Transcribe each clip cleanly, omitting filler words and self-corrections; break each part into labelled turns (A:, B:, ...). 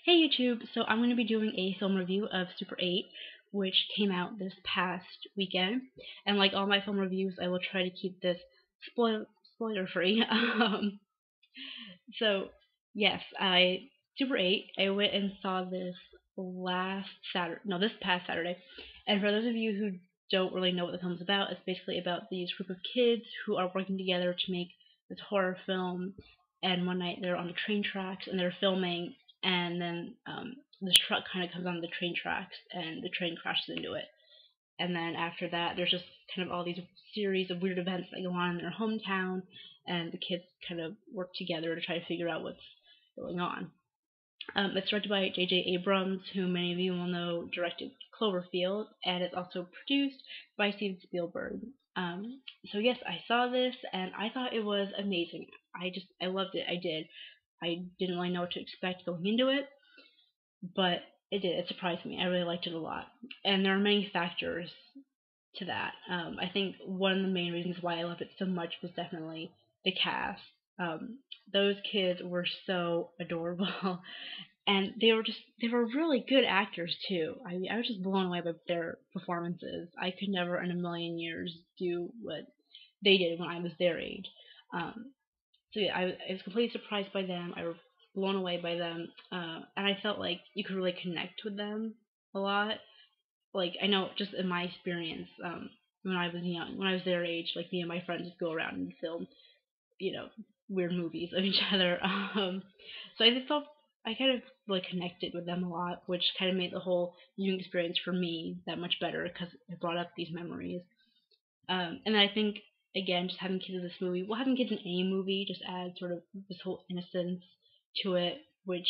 A: Hey YouTube, so I'm going to be doing a film review of Super 8, which came out this past weekend. And like all my film reviews, I will try to keep this spoiler free. So yes, Super 8, I went and saw this this past Saturday. And for those of you who don't really know what the film's about, it's basically about these group of kids who are working together to make this horror film. And one night they're on the train tracks and they're filming, and then this truck kind of comes on the train tracks and the train crashes into it. And then after that, there's just kind of all these series of weird events that go on in their hometown, and the kids kind of work together to try to figure out what's going on. It's directed by J.J. Abrams, who many of you will know directed Cloverfield, and it's also produced by Steven Spielberg. So yes, I saw this and I thought it was amazing. I loved it. I did. I didn't really know what to expect going into it, but it did. It surprised me. I really liked it a lot, and there are many factors to that. I think one of the main reasons why I loved it so much was definitely the cast. Those kids were so adorable, and they were really good actors too. I was just blown away by their performances. I could never in a million years do what they did when I was their age. So yeah, I was completely surprised by them. I was blown away by them, and I felt like you could really connect with them a lot. Like I know just in my experience, when I was young, when I was their age, like me and my friends would go around and film, you know, weird movies of each other. So I just felt I kind of like connected with them a lot, which kind of made the whole viewing experience for me that much better because it brought up these memories. And I think again, just having kids in this movie, well, having kids in any movie just adds sort of this whole innocence to it, which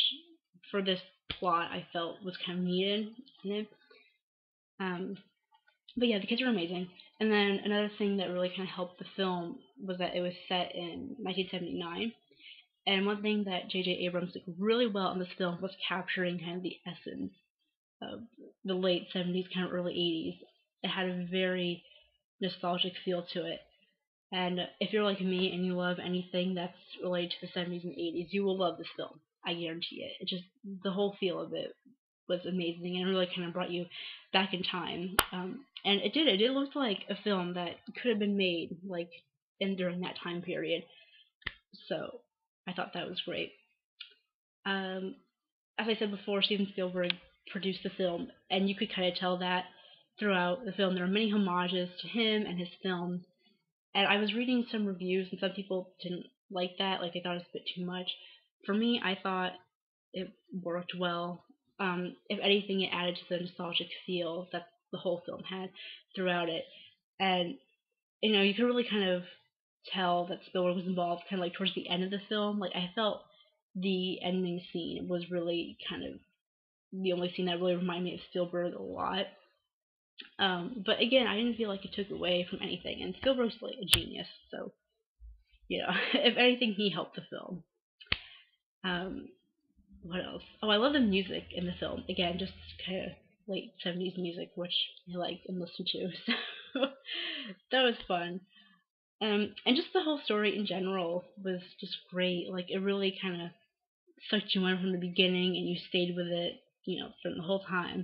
A: for this plot I felt was kind of needed in it. Um, but yeah, the kids are amazing. And then another thing that really kind of helped the film was that it was set in 1979. And one thing that J.J. Abrams did really well in this film was capturing kind of the essence of the late 70s, kind of early 80s. It had a very nostalgic feel to it. And if you're like me and you love anything that's related to the 70s and 80s, you will love this film. I guarantee it. It just, the whole feel of it was amazing and really kind of brought you back in time. And it did. It did look like a film that could have been made like in during that time period. So I thought that was great. Um, as I said before, Steven Spielberg produced the film, and you could kind of tell that throughout the film. There are many homages to him and his films. And I was reading some reviews, and some people didn't like that, like they thought it was a bit too much. For me, I thought it worked well. If anything, it added to the nostalgic feel that the whole film had throughout it. And you could really kind of tell that Spielberg was involved, kind of like towards the end of the film. Like I felt the ending scene was really kind of the only scene that really reminded me of Spielberg a lot. But again, I didn't feel like it took away from anything, and Spielberg's like a genius, so if anything, he helped the film. Um, what else? Oh, I love the music in the film. Again, just kind of late 70s music, which I like and listen to. So that was fun. And just the whole story in general was just great. Like it really kind of sucked you in from the beginning, and you stayed with it, from the whole time.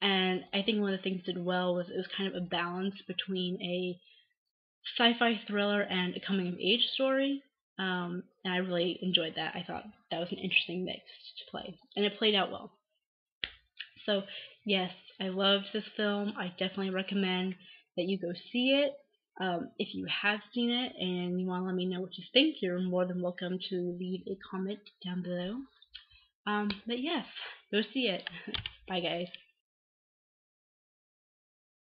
A: And I think one of the things it did well was it was kind of a balance between a sci-fi thriller and a coming of age story. And I really enjoyed that. I thought that was an interesting mix to play, and it played out well. So yes, I loved this film. I definitely recommend that you go see it. If you have seen it and you want to let me know what you think, you're more than welcome to leave a comment down below. But yes, go see it. Bye guys.